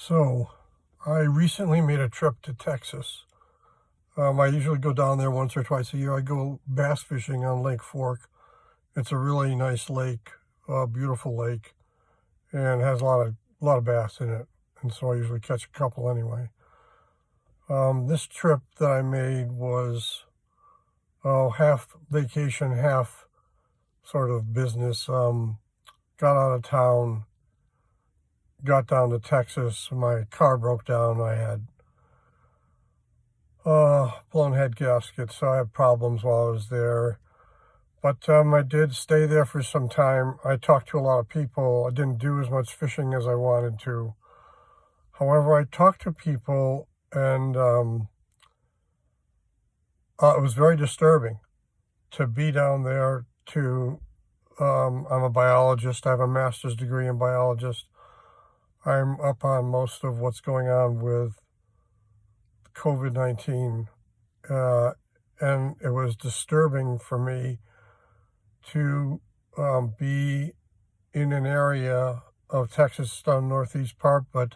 So, I recently made a trip to Texas. I usually go down there once or twice a year. I go bass fishing on Lake Fork. It's a really nice lake, beautiful lake, and has a lot of bass in it. And so I usually catch a couple anyway. This trip that I made was half vacation, half sort of business. Got out of town, got down to Texas. My car broke down. I had blown head gaskets, so I had problems while I was there. But I did stay there for some time. I talked to a lot of people. I didn't do as much fishing as I wanted to. However, I talked to people, and it was very disturbing to be down there. I'm a biologist. I have a master's degree in biologist. I'm up on most of what's going on with COVID-19, and it was disturbing for me to be in an area of Texas down northeast part, but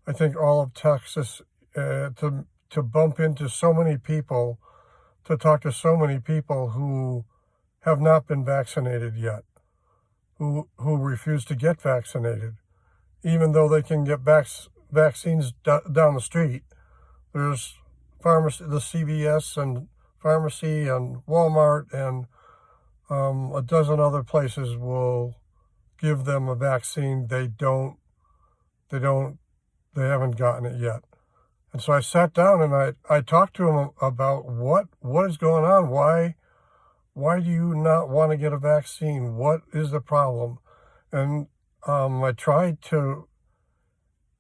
I think all of Texas, to bump into so many people, to talk to so many people who have not been vaccinated yet, who refuse to get vaccinated, even though they can get vaccines down the street. There's pharmacy, the CVS and pharmacy and Walmart and a dozen other places will give them a vaccine. They haven't gotten it yet. And so I sat down and I talked to them about what is going on. Why do you not want to get a vaccine? What is the problem? And I tried to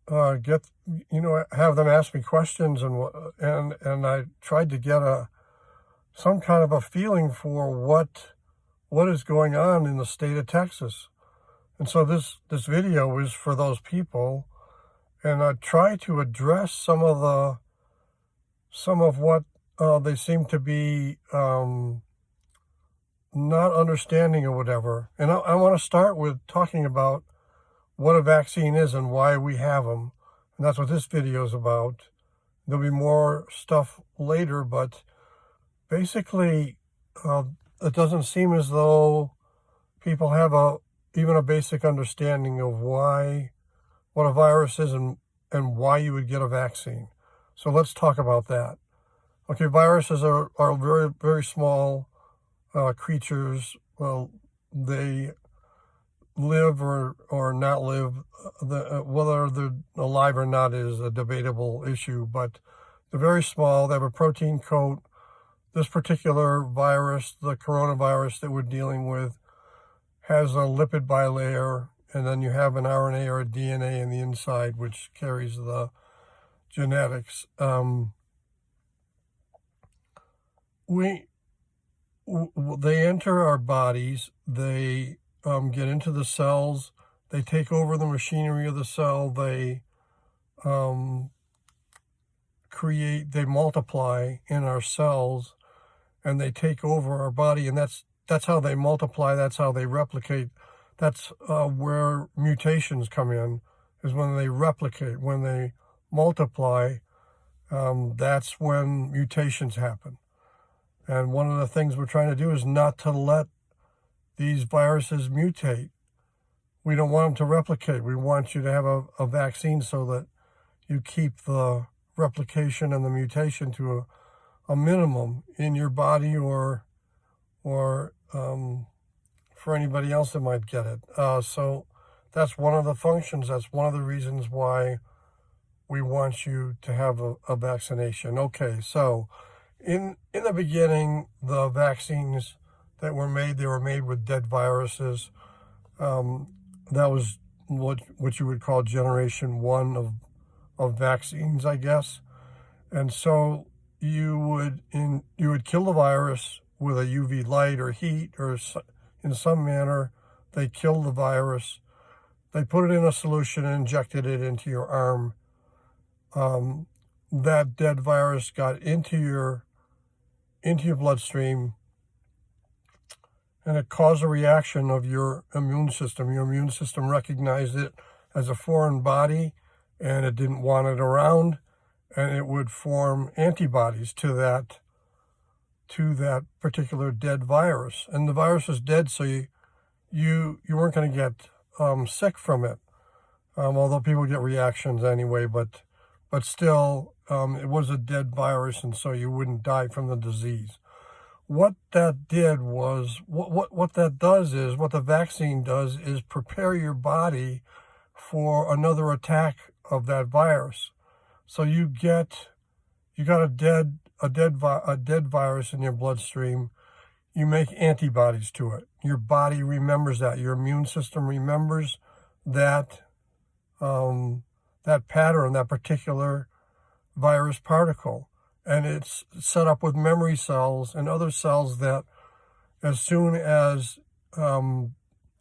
have them ask me questions, and I tried to get some kind of a feeling for what is going on in the state of Texas. And so this video is for those people, and I try to address some of what they seem to be not understanding or whatever. And I want to start with talking about what a vaccine is and why we have them. And that's what this video is about. There'll be more stuff later, but basically, it doesn't seem as though people have even a basic understanding of what a virus is and why you would get a vaccine. So let's talk about that. Okay, viruses are very, very small creatures. Well, they live or not live. Whether they're alive or not is a debatable issue, but they're very small. They have a protein coat. This particular virus, the coronavirus that we're dealing with, has a lipid bilayer, and then you have an RNA or a DNA in the inside, which carries the genetics. They enter our bodies. They get into the cells. They take over the machinery of the cell. They they multiply in our cells, and they take over our body, and that's how they multiply. That's how they replicate. That's where mutations come in, is when they replicate, when they multiply. That's when mutations happen. And one of the things we're trying to do is not to let these viruses mutate. We don't want them to replicate. We want you to have a vaccine so that you keep the replication and the mutation to a minimum in your body, or for anybody else that might get it. So that's one of the functions. That's one of the reasons why we want you to have a vaccination. Okay, so in the beginning, the vaccines that were made, they were made with dead viruses. That was what you would call generation one of vaccines, I guess. And so you would kill the virus with a UV light or heat, or in some manner. They killed the virus. They put it in a solution and injected it into your arm. That dead virus got into your bloodstream, and it caused a reaction of your immune system. Your immune system recognized it as a foreign body, and it didn't want it around, and it would form antibodies to that particular dead virus. And the virus is dead, so you weren't going to get sick from it, although people get reactions anyway, but still, it was a dead virus, and so you wouldn't die from the disease. What that did was, what that does is, what the vaccine does is prepare your body for another attack of that virus. So you got a dead virus in your bloodstream. You make antibodies to it. Your body remembers that. Your immune system remembers that that pattern, that particular virus particle. And it's set up with memory cells and other cells that as soon as a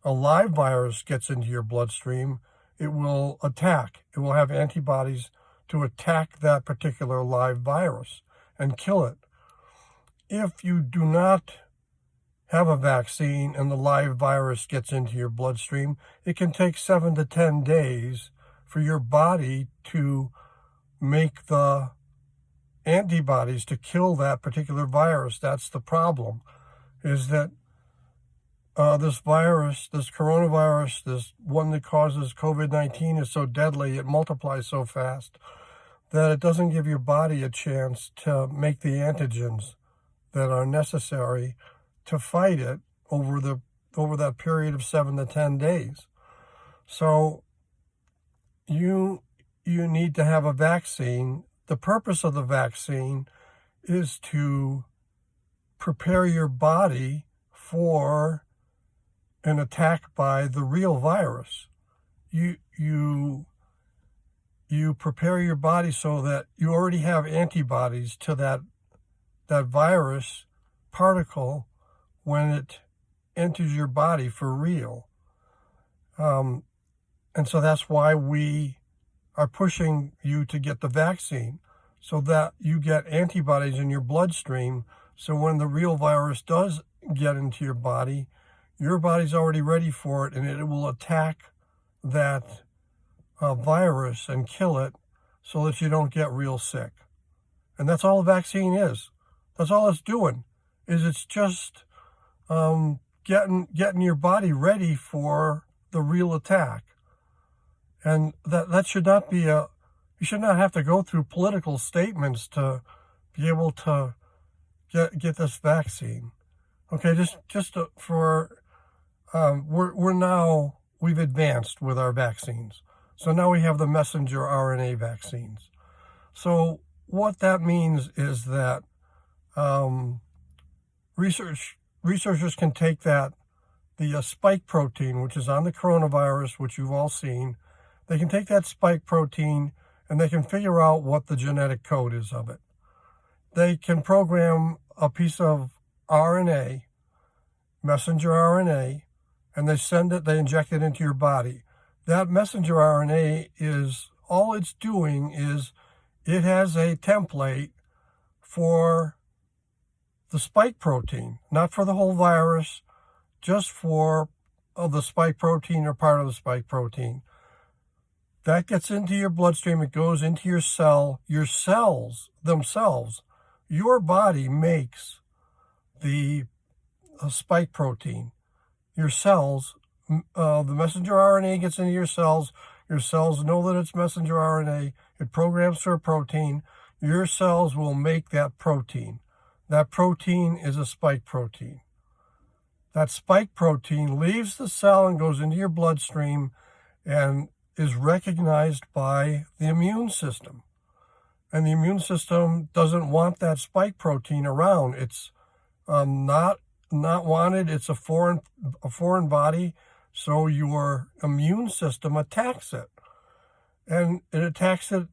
live virus gets into your bloodstream, it will attack. It will have antibodies to attack that particular live virus and kill it. If you do not have a vaccine and the live virus gets into your bloodstream, it can take 7 to 10 days for your body to make the antibodies to kill that particular virus. That's the problem, is that this virus, this coronavirus, this one that causes COVID-19 is so deadly, it multiplies so fast that it doesn't give your body a chance to make the antigens that are necessary to fight it over that period of 7 to 10 days. So you need to have a vaccine. The purpose of the vaccine is to prepare your body for an attack by the real virus. You prepare your body so that you already have antibodies to that virus particle when it enters your body for real. And so that's why we are pushing you to get the vaccine, so that you get antibodies in your bloodstream. So when the real virus does get into your body's already ready for it, and it will attack that virus and kill it so that you don't get real sick. And that's all a vaccine is. That's all it's doing, is it's just getting your body ready for the real attack. And that should not be you should not have to go through political statements to be able to get this vaccine. Okay, we've advanced with our vaccines. So now we have the messenger RNA vaccines. So what that means is that researchers can take the spike protein, which is on the coronavirus, which you've all seen. They can take that spike protein and they can figure out what the genetic code is of it. They can program a piece of RNA, messenger RNA, and they inject it into your body. That messenger RNA all it's doing is it has a template for the spike protein, not for the whole virus, just for the spike protein or part of the spike protein. That gets into your bloodstream, it goes into your cell. Your cells themselves, your body makes the spike protein. Your cells, the messenger RNA gets into your cells know that it's messenger RNA, it programs for a protein. Your cells will make that protein. That protein is a spike protein. That spike protein leaves the cell and goes into your bloodstream and is recognized by the immune system. And the immune system doesn't want that spike protein around. It's not wanted. It's a foreign body. So your immune system attacks it. And it attacks it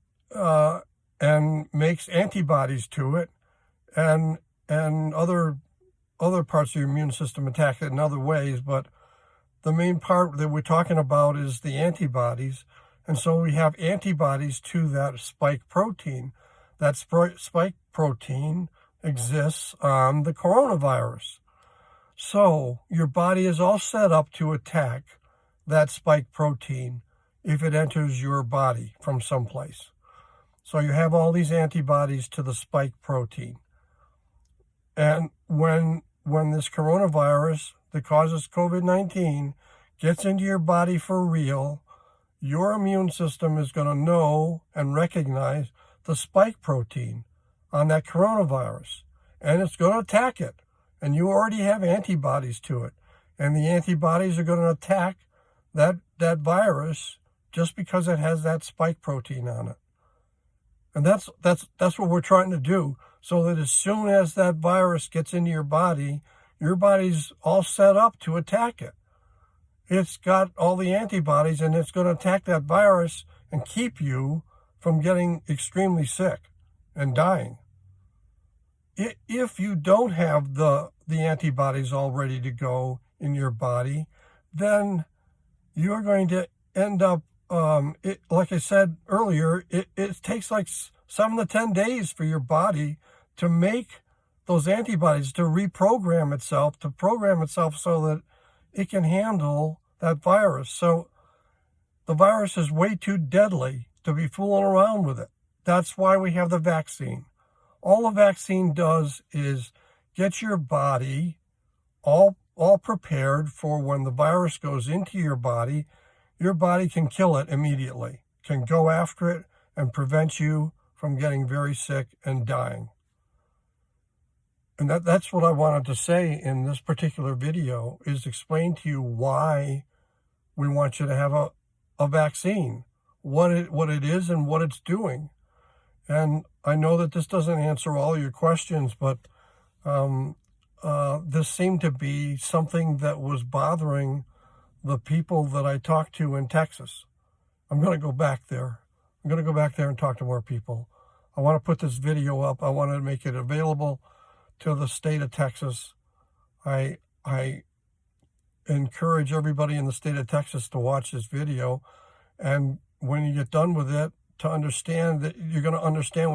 and makes antibodies to it. And other parts of your immune system attack it in other ways, but the main part that we're talking about is the antibodies. And so we have antibodies to that spike protein. That spike protein exists on the coronavirus. So your body is all set up to attack that spike protein if it enters your body from someplace. So you have all these antibodies to the spike protein. And when this coronavirus that causes COVID-19 gets into your body for real, your immune system is going to know and recognize the spike protein on that coronavirus, and it's going to attack it. And you already have antibodies to it, and the antibodies are going to attack that virus just because it has that spike protein on it. And that's what we're trying to do, so that as soon as that virus gets into your body's all set up to attack it. It's got all the antibodies, and it's going to attack that virus and keep you from getting extremely sick and dying. If you don't have the antibodies all ready to go in your body, then you're going to end up, like I said earlier, it takes like 7 to 10 days for your body to make those antibodies, to reprogram itself, to program itself so that it can handle that virus. So the virus is way too deadly to be fooling around with it. That's why we have the vaccine. All the vaccine does is get your body all prepared for when the virus goes into your body can kill it immediately, can go after it and prevent you from getting very sick and dying. And that's what I wanted to say in this particular video, is explain to you why we want you to have a vaccine, what it is and what it's doing. And I know that this doesn't answer all your questions, but this seemed to be something that was bothering the people that I talked to in Texas. I'm going to go back there. I'm going to go back there and talk to more people. I want to put this video up. I want to make it available to the state of Texas. I encourage everybody in the state of Texas to watch this video, and when you get done with it, to understand that you're going to understand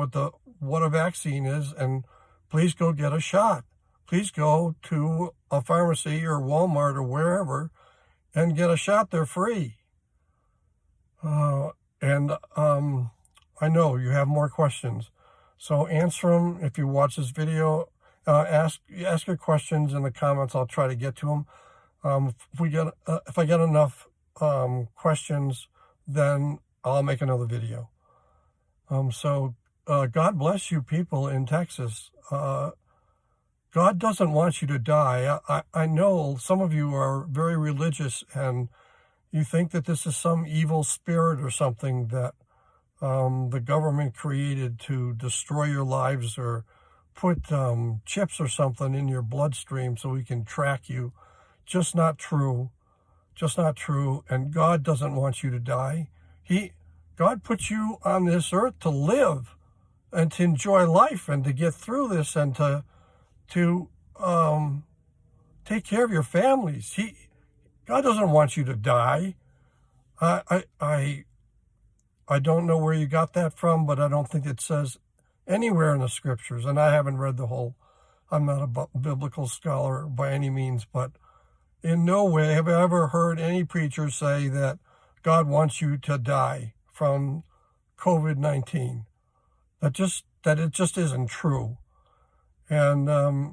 what a vaccine is, and please go get a shot. Please go to a pharmacy or Walmart or wherever and get a shot. They're free. I know you have more questions, so answer them if you watch this video. Ask your questions in the comments. I'll try to get to them. If I get enough questions, then I'll make another video. God bless you people in Texas. God doesn't want you to die. I know some of you are very religious, and you think that this is some evil spirit or something that the government created to destroy your lives, or put chips or something in your bloodstream so we can track you. Just not true. Just not true. And God doesn't want you to die. God put you on this earth to live and to enjoy life and to get through this and to take care of your families. God doesn't want you to die. I don't know where you got that from, but I don't think it says anywhere in the scriptures, and I haven't read the whole. I'm not a biblical scholar by any means, but in no way have I ever heard any preacher say that God wants you to die from COVID-19. That it just isn't true. And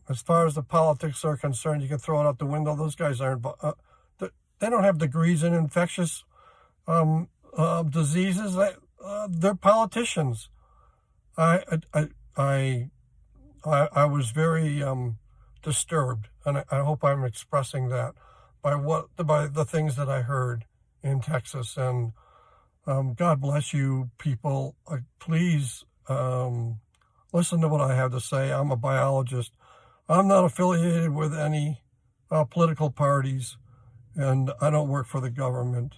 as far as the politics are concerned, you can throw it out the window. Those guys aren't. They don't have degrees in infectious diseases. They're politicians. I was very disturbed, and I hope I'm expressing that by the things that I heard in Texas. And God bless you people. Please listen to what I have to say. I'm a biologist. I'm not affiliated with any political parties, and I don't work for the government.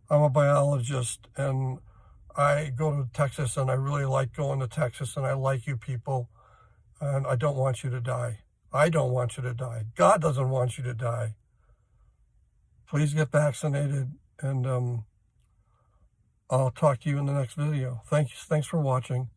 I'm a biologist, and I go to Texas, and I really like going to Texas, and I like you people, and I don't want you to die. I don't want you to die. God doesn't want you to die. Please get vaccinated, and I'll talk to you in the next video. Thanks for watching.